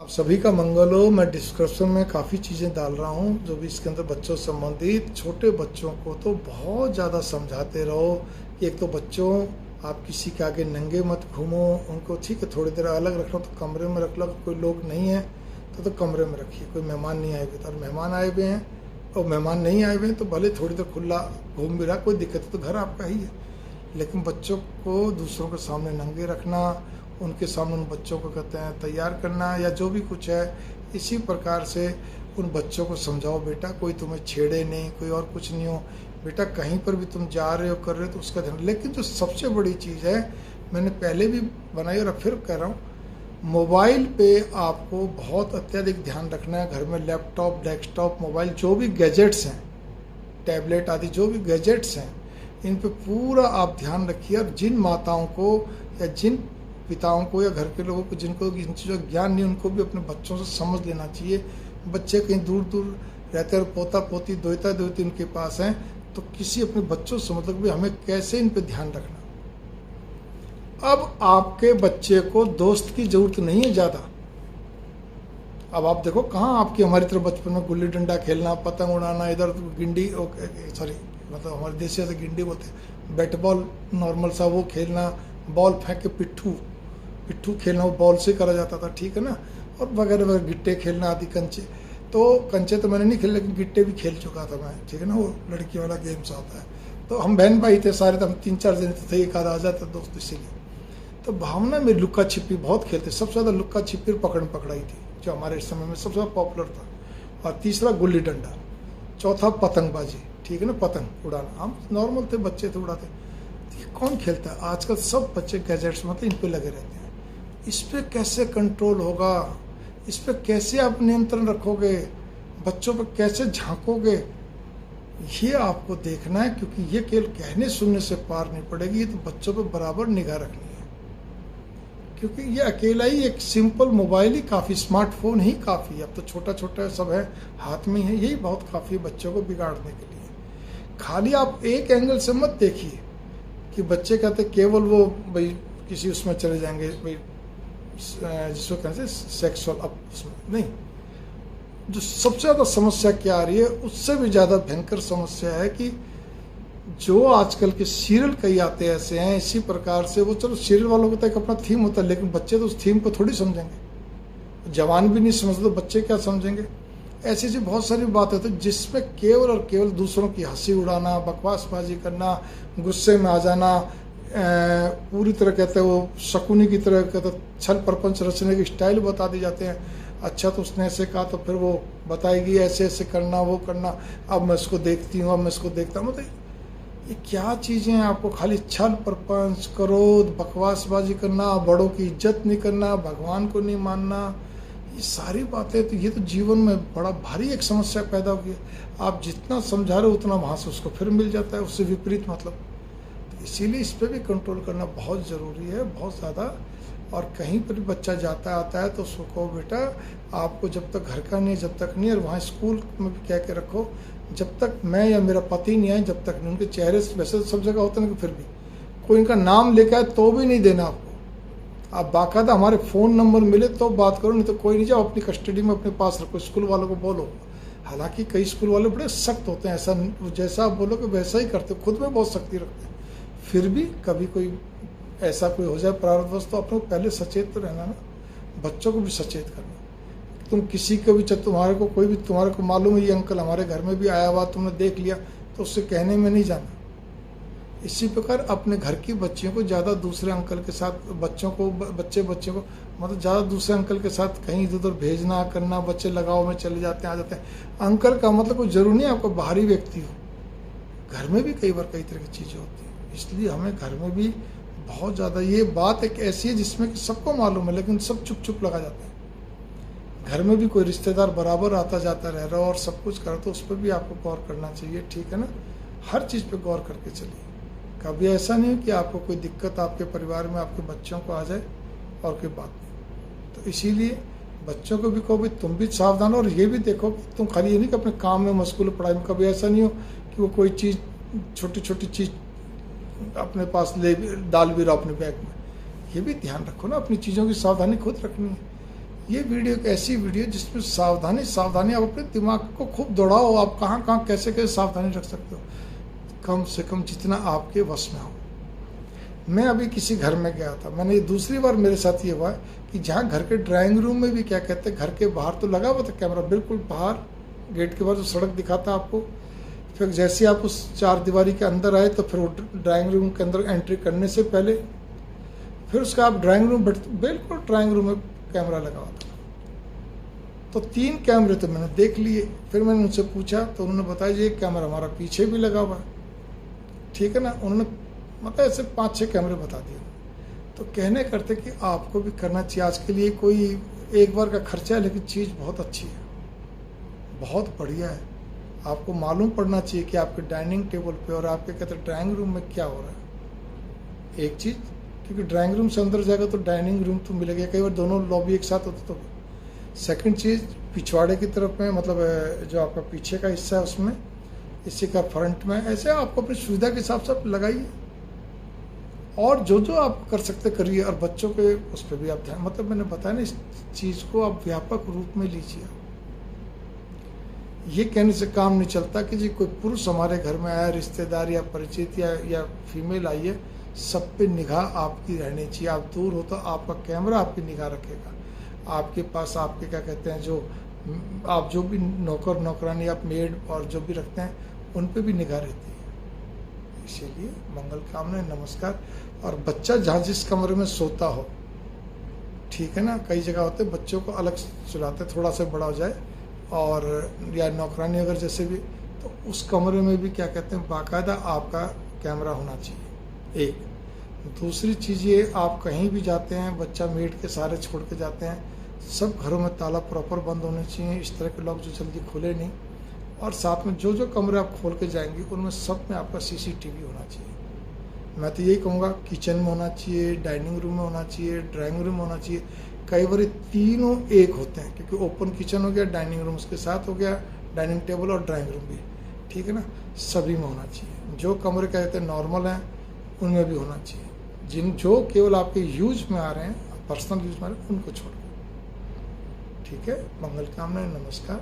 आप सभी का मंगल हो। मैं डिस्क्रिप्शन में काफ़ी चीज़ें डाल रहा हूँ जो भी इसके अंदर बच्चों से संबंधित। छोटे बच्चों को तो बहुत ज़्यादा समझाते रहो कि एक तो बच्चों आप किसी के आगे नंगे मत घूमो, उनको ठीक है थोड़ी देर अलग रख लो तो कमरे में रख लो, कोई लोग नहीं है तो कमरे में रखिए, कोई मेहमान नहीं आए हुए तो, और मेहमान आए हुए हैं और मेहमान नहीं आए हुए हैं तो भले थोड़ी देर खुला घूम भी रहा, कोई दिक्कत है तो घर आपका ही है। लेकिन बच्चों को दूसरों के सामने नंगे रखना, उनके सामने उन बच्चों को कहते हैं तैयार करना या जो भी कुछ है, इसी प्रकार से उन बच्चों को समझाओ बेटा कोई तुम्हें छेड़े नहीं, कोई और कुछ नहीं हो बेटा, कहीं पर भी तुम जा रहे हो कर रहे हो तो उसका ध्यान। लेकिन जो सबसे बड़ी चीज़ है, मैंने पहले भी बनाई और फिर कह रहा हूँ, मोबाइल पे आपको बहुत अत्यधिक ध्यान रखना है। घर में लैपटॉप, डेस्कटॉप, मोबाइल, जो भी गैजेट्स हैं, टैबलेट आदि जो भी गैजेट्स हैं, इन पे पूरा आप ध्यान रखिए। और जिन माताओं को या जिन पिताओं को या घर के लोगों को जिनको इन चीज़ों का ज्ञान नहीं, उनको भी अपने बच्चों से समझ लेना चाहिए। बच्चे कहीं दूर दूर रहते हैं, पोता पोती दोता दोती उनके पास हैं, तो किसी अपने बच्चों से मतलब भी हमें कैसे इन पे ध्यान रखना। अब आपके बच्चे को दोस्त की जरूरत नहीं है ज़्यादा। अब आप देखो कहाँ आपकी हमारी तरफ बचपन में गुल्ली डंडा खेलना, पतंग उड़ाना, इधर गिंडी, सॉरी मतलब हमारे देश से गिंडी बोलते हैं, बैट बॉल नॉर्मल सा वो खेलना, बॉल फेंक के पिट्ठू खेलना, वो बॉल से करा जाता था, ठीक है ना, और वगैरह वगैरह, गिट्टे खेलना आदि, कंचे तो मैंने नहीं खेले लेकिन गिट्टे भी खेल चुका था मैं, ठीक है ना, वो लड़की वाला गेम से आता है। तो हम बहन भाई थे सारे, तो हम 3-4 जन थे, एक आधा आ जाता दोस्त, इसीलिए तो भावना में लुक्का छिपी बहुत खेलते। सबसे ज़्यादा लुक्का छिपी और पकड़ पकड़ाई थी जो हमारे समय में सबसे ज़्यादा पॉपुलर था। और तीसरा गुल्ली डंडा, चौथा पतंगबाजी, ठीक है ना, पतंग उड़ाना। हम नॉर्मल थे, बच्चे थे, उड़ाते। ये कौन खेलता है आजकल? सब बच्चे गैजेट्स मतलब इन पे लगे रहते हैं। इस पर कैसे कंट्रोल होगा? इस पर कैसे आप नियंत्रण रखोगे? बच्चों पर कैसे झांकोगे? ये आपको देखना है, क्योंकि ये केवल कहने सुनने से पार नहीं पड़ेगी, ये तो बच्चों पर बराबर निगाह रखनी है। क्योंकि ये अकेला ही एक सिंपल मोबाइल ही काफ़ी, स्मार्टफोन ही काफ़ी, अब तो छोटा छोटा सब है हाथ में ही है, यही बहुत काफ़ी बच्चों को बिगाड़ने के लिए। खाली आप एक एंगल से मत देखिए कि बच्चे कहते केवल वो भाई किसी उसमें चले जाएंगे, भाई जिसको कहते हैं सेक्सुअल, अब उसमें नहीं। जो सबसे ज़्यादा समस्या क्या आ रही है, उससे भी ज़्यादा भयंकर समस्या है कि जो आजकल के सीरियल कई आते ऐसे हैं इसी प्रकार से, वो चलो सीरियल वालों को तो एक अपना थीम होता है, लेकिन बच्चे तो उस थीम को थोड़ी समझेंगे। जवान भी नहीं समझते तो बच्चे क्या समझेंगे? ऐसी ऐसी बहुत सारी बातें होती है जिसमें केवल और केवल दूसरों की हंसी उड़ाना, बकवासबाजी करना, गुस्से में आ जाना, पूरी तरह कहते हैं वो शकुनी की तरह कहते छल प्रपंच रचने के स्टाइल बता दिए जाते हैं। अच्छा तो उसने ऐसे कहा तो फिर वो बताएगी ऐसे ऐसे करना, वो करना, अब मैं इसको देखती हूँ, अब मैं इसको देखता हूँ। मतलब ये क्या चीज़ें हैं? आपको खाली छल प्रपंच, क्रोध, बकवासबाजी करना, बड़ों की इज्जत नहीं करना, भगवान को नहीं मानना, ये सारी बातें, तो ये तो जीवन में बड़ा भारी एक समस्या पैदा हो गई। आप जितना समझा रहे हो उतना वहाँ से उसको फिर मिल जाता है, उससे विपरीत मतलब। तो इसीलिए इस पर भी कंट्रोल करना बहुत ज़रूरी है, बहुत ज़्यादा। और कहीं पर भी बच्चा जाता आता है तो उसको कहो बेटा आपको जब तक घर का नहीं, जब तक नहीं, और वहाँ स्कूल में भी कह के रखो जब तक मैं या मेरा पति नहीं आए जब तक नहीं। उनके चेहरे से वैसे तो सब जगह होता है, फिर भी कोई इनका नाम लेकर आए तो भी नहीं देना आपको। आप बाकायदा हमारे फ़ोन नंबर मिले तो बात करो, नहीं तो कोई नहीं, जाओ अपनी कस्टडी में अपने पास रखो। स्कूल वालों को बोलो, हालांकि कई स्कूल वाले बड़े सख्त होते हैं, ऐसा जैसा आप बोलोगे वैसा ही करते, खुद में बहुत सख्ती रखते हैं। फिर भी कभी कोई ऐसा कोई हो जाए प्रारब्धवश, तो अपने पहले सचेत तो रहना ना, बच्चों को भी सचेत करना। तुम किसी को भी, तुम्हारे को कोई भी, तुम्हारे को मालूम है ये अंकल हमारे घर में भी आया हुआ, तुमने देख लिया, तो उससे कहने में नहीं जाना। इसी प्रकार अपने घर की बच्चियों को ज़्यादा दूसरे अंकल के साथ, बच्चों को मतलब ज़्यादा दूसरे अंकल के साथ कहीं इधर उधर भेजना करना, बच्चे लगाव में चले जाते हैं, आ जाते हैं। अंकल का मतलब कोई जरूरी नहीं आपको बाहरी व्यक्ति हो, घर में भी कई बार कई तरह की चीज़ें होती हैं। इसलिए हमें घर में भी बहुत ज़्यादा, ये बात एक ऐसी है जिसमें कि सबको मालूम है लेकिन सब चुप चुप लगा जाते हैं। घर में भी कोई रिश्तेदार बराबर आता जाता रह रहा हो और सब कुछ करो तो उस पर भी आपको गौर करना चाहिए, ठीक है ना। हर चीज़ पे गौर करके चलिए। कभी ऐसा नहीं हो कि आपको कोई दिक्कत आपके परिवार में आपके बच्चों को आ जाए और कोई बात नहीं। तो इसीलिए बच्चों को भी कहो भाई तुम भी सावधान हो, और ये भी देखो कि तुम खाली ये नहीं कि अपने काम में मशगूल, पढ़ाई में, कभी ऐसा नहीं हो कि वो कोई चीज़ छोटी छोटी चीज़ अपने पास डाल भी रहो अपने बैग में। ये भी ध्यान रखो ना, अपनी चीज़ों की सावधानी खुद रखनी है। ये वीडियो एक ऐसी वीडियो जिसमें सावधानी आप अपने दिमाग को खूब दौड़ाओ, आप कहाँ कहाँ कैसे कैसे सावधानी रख सकते हो, कम से कम जितना आपके वश में हो। मैं अभी किसी घर में गया था, मैंने ये दूसरी बार मेरे साथ ये हुआ कि जहाँ घर के ड्राइंग रूम में भी क्या कहते हैं, घर के बाहर तो लगा हुआ था कैमरा, बिल्कुल बाहर गेट के बाहर जो सड़क दिखाता आपको, फिर जैसे आप उस चार दीवारी के अंदर आए तो फिर वो ड्राइंग रूम के अंदर एंट्री करने से पहले फिर उसका आप ड्राइंग रूम बिल्कुल ड्राइंग रूम में कैमरा लगा हुआ था। तो 3 कैमरे तो मैंने देख लिए। फिर मैंने उनसे पूछा तो उन्होंने बताया ये कैमरा हमारा पीछे भी लगा हुआ है, ठीक है ना। उन्होंने मतलब ऐसे 5-6 कैमरे बता दिए। तो कहने करते कि आपको भी करना चाहिए। आज के लिए कोई एक बार का खर्चा है, लेकिन चीज़ बहुत अच्छी है, बहुत बढ़िया है। आपको मालूम पड़ना चाहिए कि आपके डाइनिंग टेबल पे और आपके कहते ड्राइंग रूम में क्या हो रहा है। एक चीज़, क्योंकि ड्राइंग रूम से अंदर जाएगा तो डाइनिंग रूम तो मिलेगा, कई बार दोनों लॉबी एक साथ होते तो। सेकंड चीज़, पिछवाड़े की तरफ में मतलब जो आपका पीछे का हिस्सा है उसमें, इसी का फ्रंट में, ऐसे आपको अपनी सुविधा के हिसाब से आप लगाइए और जो जो आप कर सकते करिए। और बच्चों के उस पर भी आप ध्यान, मतलब मैंने बताया ना, इस चीज़ को आप व्यापक रूप में लीजिए। ये कहने से काम नहीं चलता कि जी कोई पुरुष हमारे घर में आया, रिश्तेदार या परिचित या फीमेल आई है, सब पे निगाह आपकी रहनी चाहिए। आप दूर हो तो आपका कैमरा आपकी निगाह रखेगा। आपके पास आपके क्या कहते हैं, जो आप जो भी नौकरानी आप मेड और जो भी रखते हैं उन पे भी निगाह रहती है। इसीलिए मंगल कामना, नमस्कार। और बच्चा जहाँ जिस कमरे में सोता हो, ठीक है ना, कई जगह होते हैं बच्चों को अलग सुलाते, थोड़ा सा बड़ा हो जाए, और या नौकरानी अगर जैसे भी, तो उस कमरे में भी क्या कहते हैं बाकायदा आपका कैमरा होना चाहिए। एक दूसरी चीज़ ये, आप कहीं भी जाते हैं, बच्चा मेड के सहारे छोड़ के जाते हैं, सब घरों में ताला प्रॉपर बंद होने चाहिए, इस तरह के लॉक जो जल्दी खुले नहीं। और साथ में जो जो कमरे आप खोल के जाएंगे उनमें सब में आपका CCTV होना चाहिए। मैं तो यही कहूँगा, किचन में होना चाहिए, डाइनिंग रूम में होना चाहिए, ड्राइंग रूम में होना चाहिए। कई बार तीनों एक होते हैं, क्योंकि ओपन किचन हो गया, डाइनिंग रूम उसके साथ हो गया, डाइनिंग टेबल और ड्राइंग रूम भी, ठीक है ना, सभी में होना चाहिए। जो कमरे कहते हैं नॉर्मल हैं उनमें भी होना चाहिए, जो केवल आपके यूज में आ रहे हैं, पर्सनल यूज में आ रहे हैं, उनको छोड़, ठीक है। मंगल कामना, नमस्कार।